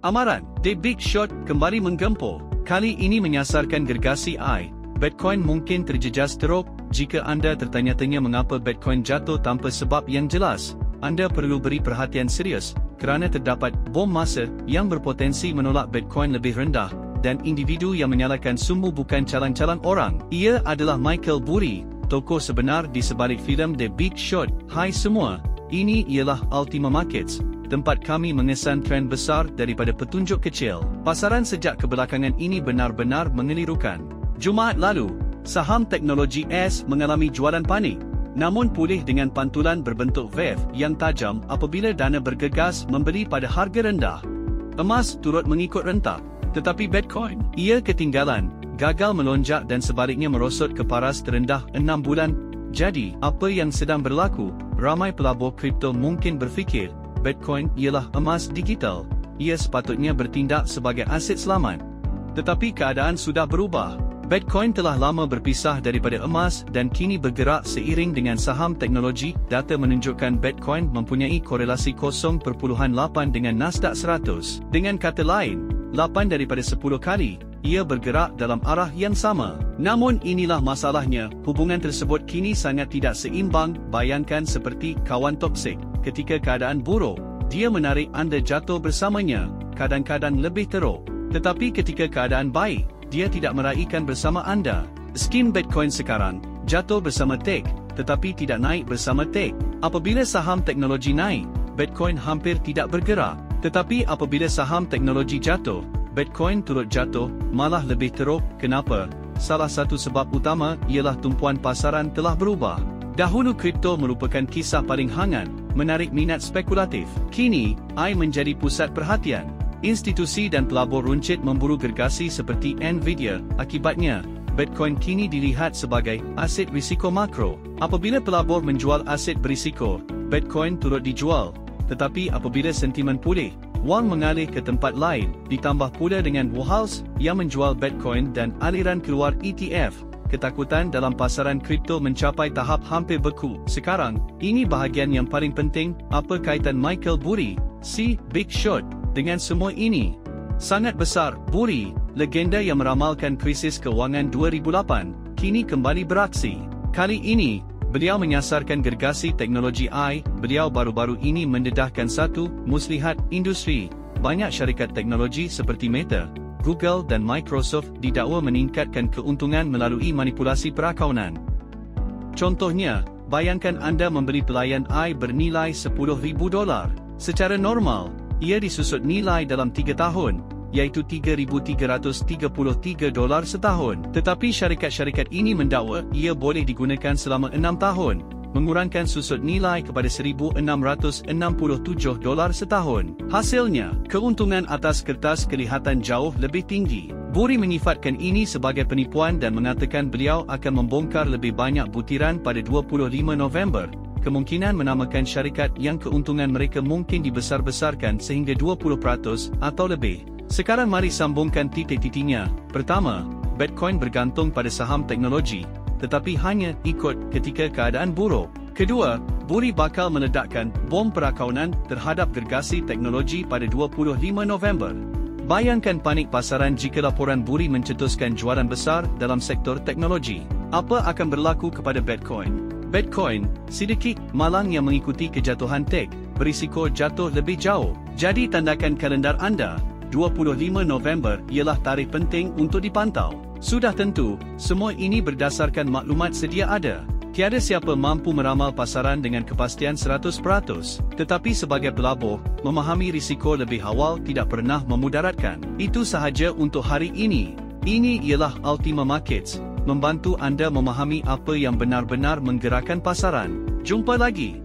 Amaran, The Big Short kembali menggempur. Kali ini menyasarkan gergasi AI. Bitcoin mungkin terjejas teruk. Jika anda tertanya-tanya mengapa Bitcoin jatuh tanpa sebab yang jelas, anda perlu beri perhatian serius, kerana terdapat bom masa yang berpotensi menolak Bitcoin lebih rendah, dan individu yang menyalakan sumbu bukan calon-calon orang. Ia adalah Michael Burry, tokoh sebenar di sebalik filem The Big Short. Hai semua, ini ialah Ultima Markets, tempat kami mengesan trend besar daripada petunjuk kecil. Pasaran sejak kebelakangan ini benar-benar mengelirukan. Jumaat lalu, saham teknologi AS mengalami jualan panik, namun pulih dengan pantulan berbentuk wave yang tajam apabila dana bergegas membeli pada harga rendah. Emas turut mengikut rentak, tetapi Bitcoin, ia ketinggalan, gagal melonjak dan sebaliknya merosot ke paras terendah 6 bulan. Jadi, apa yang sedang berlaku? Ramai pelabur kripto mungkin berfikir, Bitcoin ialah emas digital. Ia sepatutnya bertindak sebagai aset selamat. Tetapi keadaan sudah berubah. Bitcoin telah lama berpisah daripada emas dan kini bergerak seiring dengan saham teknologi. Data menunjukkan Bitcoin mempunyai korelasi 0.8 dengan Nasdaq 100. Dengan kata lain, 8 daripada 10 kali, ia bergerak dalam arah yang sama. Namun inilah masalahnya, hubungan tersebut kini sangat tidak seimbang. Bayangkan seperti kawan toksik. Ketika keadaan buruk, dia menarik anda jatuh bersamanya, kadang-kadang lebih teruk. Tetapi ketika keadaan baik, dia tidak meraihkan bersama anda. Skim Bitcoin sekarang, jatuh bersama TEK, tetapi tidak naik bersama TEK. Apabila saham teknologi naik, Bitcoin hampir tidak bergerak. Tetapi apabila saham teknologi jatuh, Bitcoin turut jatuh, malah lebih teruk. Kenapa? Salah satu sebab utama ialah tumpuan pasaran telah berubah. Dahulu kripto merupakan kisah paling hangat, menarik minat spekulatif. Kini, AI menjadi pusat perhatian. Institusi dan pelabur runcit memburu gergasi seperti Nvidia. Akibatnya, Bitcoin kini dilihat sebagai aset risiko makro. Apabila pelabur menjual aset berisiko, Bitcoin turut dijual. Tetapi apabila sentimen pulih, wang mengalih ke tempat lain, ditambah pula dengan warehouse yang menjual Bitcoin dan aliran keluar ETF, ketakutan dalam pasaran kripto mencapai tahap hampir beku. Sekarang, ini bahagian yang paling penting, apa kaitan Michael Burry, si Big Short, dengan semua ini? Sangat besar. Burry, legenda yang meramalkan krisis kewangan 2008, kini kembali beraksi. Kali ini, beliau menyasarkan gergasi teknologi AI. Beliau baru-baru ini mendedahkan satu muslihat industri. Banyak syarikat teknologi seperti Meta, Google dan Microsoft didakwa meningkatkan keuntungan melalui manipulasi perakaunan. Contohnya, bayangkan anda membeli pelayan AI bernilai $10,000. Secara normal, ia disusut nilai dalam 3 tahun, iaitu $3,333 setahun. Tetapi syarikat-syarikat ini mendakwa ia boleh digunakan selama 6 tahun, mengurangkan susut nilai kepada $1,667 setahun. Hasilnya, keuntungan atas kertas kelihatan jauh lebih tinggi. Burry menyifatkan ini sebagai penipuan dan mengatakan beliau akan membongkar lebih banyak butiran pada 25 November. Kemungkinan menamakan syarikat yang keuntungan mereka mungkin dibesar-besarkan sehingga 20% atau lebih. Sekarang mari sambungkan titik-titiknya. Pertama, Bitcoin bergantung pada saham teknologi, tetapi hanya ikut ketika keadaan buruk. Kedua, Burry bakal meledakkan bom perakaunan terhadap gergasi teknologi pada 25 November. Bayangkan panik pasaran jika laporan Burry mencetuskan jualan besar dalam sektor teknologi. Apa akan berlaku kepada Bitcoin? Bitcoin, sedikit malang yang mengikuti kejatuhan TEK, berisiko jatuh lebih jauh. Jadi tandakan kalendar anda, 25 November ialah tarikh penting untuk dipantau. Sudah tentu, semua ini berdasarkan maklumat sedia ada. Tiada siapa mampu meramal pasaran dengan kepastian 100%. Tetapi sebagai pelabur, memahami risiko lebih awal tidak pernah memudaratkan. Itu sahaja untuk hari ini. Ini ialah Ultima Markets, membantu anda memahami apa yang benar-benar menggerakkan pasaran. Jumpa lagi.